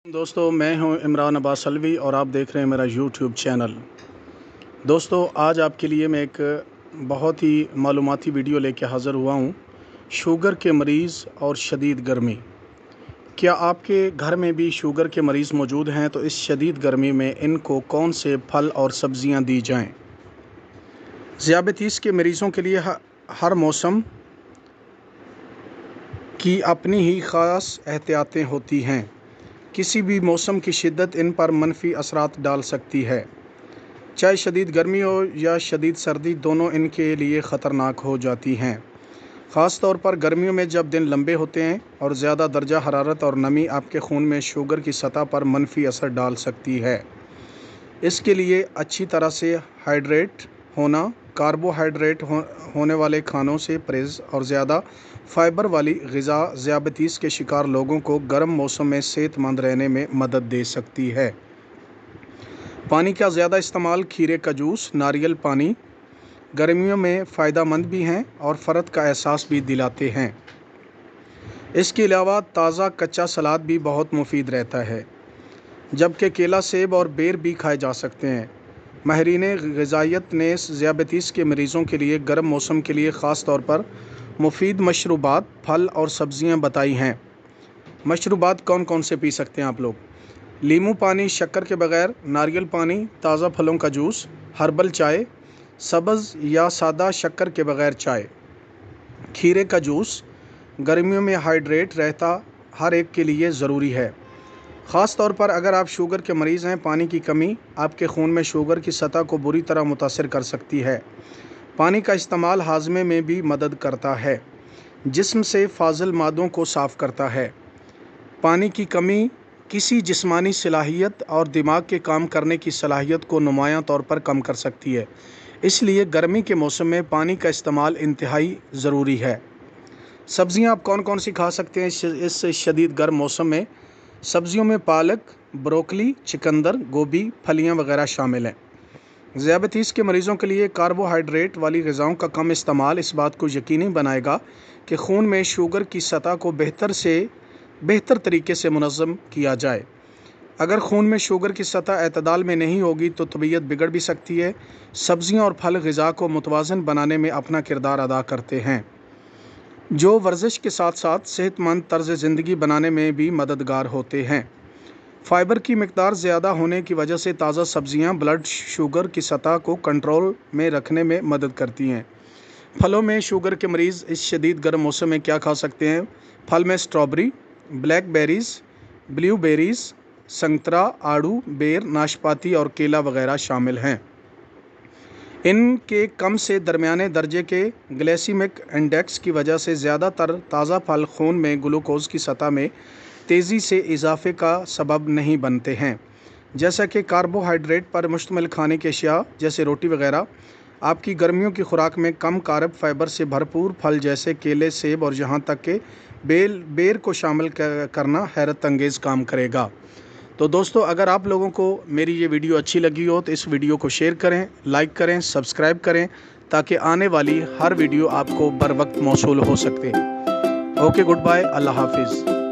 दोस्तों, मैं हूं इमरान अब्बास अलवी और आप देख रहे हैं मेरा यूट्यूब चैनल। दोस्तों, आज आपके लिए मैं एक बहुत ही मालूमाती वीडियो लेके हाज़िर हुआ हूं। शुगर के मरीज़ और शदीद गर्मी। क्या आपके घर में भी शुगर के मरीज़ मौजूद हैं? तो इस शदीद गर्मी में इनको कौन से फल और सब्ज़ियां दी जाएं? ज़ियाबतीस के मरीज़ों के लिए हर मौसम की अपनी ही ख़ास एहतियातें होती हैं। किसी भी मौसम की शिद्दत इन पर मनफी असरात डाल सकती है। चाहे शदीद गर्मी हो या शदीद सर्दी, दोनों इनके लिए ख़तरनाक हो जाती हैं। ख़ास तौर पर गर्मियों में जब दिन लंबे होते हैं और ज़्यादा दर्जा हरारत और नमी आपके खून में शुगर की सतह पर मनफी असर डाल सकती है। इसके लिए अच्छी तरह से हाइड्रेट होना, कार्बोहाइड्रेट होने वाले खानों से परहेज़ और ज़्यादा फ़ाइबर वाली ग़िज़ा ज़ियाबतीस के शिकार लोगों को गर्म मौसम में सेहतमंद रहने में मदद दे सकती है। पानी का ज़्यादा इस्तेमाल, खीरे का जूस, नारियल पानी गर्मियों में फ़ायदेमंद भी हैं और फ़र्द का एहसास भी दिलाते हैं। इसके अलावा ताज़ा कच्चा सलाद भी बहुत मुफीद रहता है, जबकि केला, सेब और बेर भी खाए जा सकते हैं। माहिरीन ग़िज़ाइयत ने ज़ियाबतीस के मरीज़ों के लिए गर्म मौसम के लिए ख़ास तौर पर मुफीद मशरूबात, फल और सब्ज़ियाँ बताई हैं। मशरूबात कौन कौन से पी सकते हैं आप लोग? लीमू पानी शक्कर के बग़ैर, नारियल पानी, ताज़ा फलों का जूस, हर्बल चाय, सब्ज़ या सादा शक्कर के बग़ैर चाय, खीरे का जूस गर्मियों में हाइड्रेट रहता हर एक के लिए ज़रूरी है। ख़ास तौर पर अगर आप शुगर के मरीज़ हैं, पानी की कमी आपके खून में शुगर की सतह को बुरी तरह मुतासिर कर सकती है। पानी का इस्तेमाल हाज़मे में भी मदद करता है, जिस्म से फाजिल मादों को साफ़ करता है। पानी की कमी किसी जिस्मानी सलाहियत और दिमाग के काम करने की सलाहियत को नुमायां तौर पर कम कर सकती है। इसलिए गर्मी के मौसम में पानी का इस्तेमाल इंतहाई ज़रूरी है। सब्ज़ियां आप कौन कौन सी खा सकते हैं इस शदीद गर्म मौसम में? सब्ज़ियों में पालक, ब्रोकली, चुकंदर, गोभी, फलियां वगैरह शामिल हैं। ज़ियाबतीस के मरीज़ों के लिए कार्बोहाइड्रेट वाली ग़िज़ाओं का कम इस्तेमाल इस बात को यकीनी बनाएगा कि खून में शुगर की सतह को बेहतर तरीके से मुनज़्ज़म किया जाए। अगर खून में शुगर की सतह एतदाल में नहीं होगी तो तबीयत बिगड़ भी सकती है। सब्ज़ियाँ और फल ग़िज़ा को मुतवाज़न बनाने में अपना किरदार अदा करते हैं, जो वर्जिश के साथ साथ सेहतमंद तर्ज़ ज़िंदगी बनाने में भी मददगार होते हैं। फ़ाइबर की मिक़दार ज़्यादा होने की वजह से ताज़ा सब्ज़ियाँ ब्लड शुगर की सतह को कंट्रोल में रखने में मदद करती हैं। फलों में शुगर के मरीज़ इस शदीद गर्म मौसम में क्या खा सकते हैं? फल में स्ट्रॉबेरी, ब्लैकबेरीज़, ब्लूबेरीज़, संतरा, आड़ू, बेर, नाशपाती और केला वगैरह शामिल हैं। इनके कम से दरमियाने दर्जे के ग्लाइसेमिक इंडेक्स की वजह से ज़्यादातर ताज़ा फल खून में ग्लूकोज़ की सतह में तेज़ी से इजाफे का सबब नहीं बनते हैं। जैसा कि कार्बोहाइड्रेट पर मुश्तमिल खाने की अशिया जैसे रोटी वगैरह आपकी गर्मियों की खुराक में कम कार्ब फाइबर से भरपूर फल जैसे केले, सेब और यहाँ तक कि बेर को शामिल करना हैरत अंगेज़ काम करेगा। तो दोस्तों, अगर आप लोगों को मेरी ये वीडियो अच्छी लगी हो तो इस वीडियो को शेयर करें, लाइक करें, सब्सक्राइब करें, ताकि आने वाली हर वीडियो आपको बर वक्त मौसूल हो सके। ओके, गुड बाय, अल्लाह हाफिज़।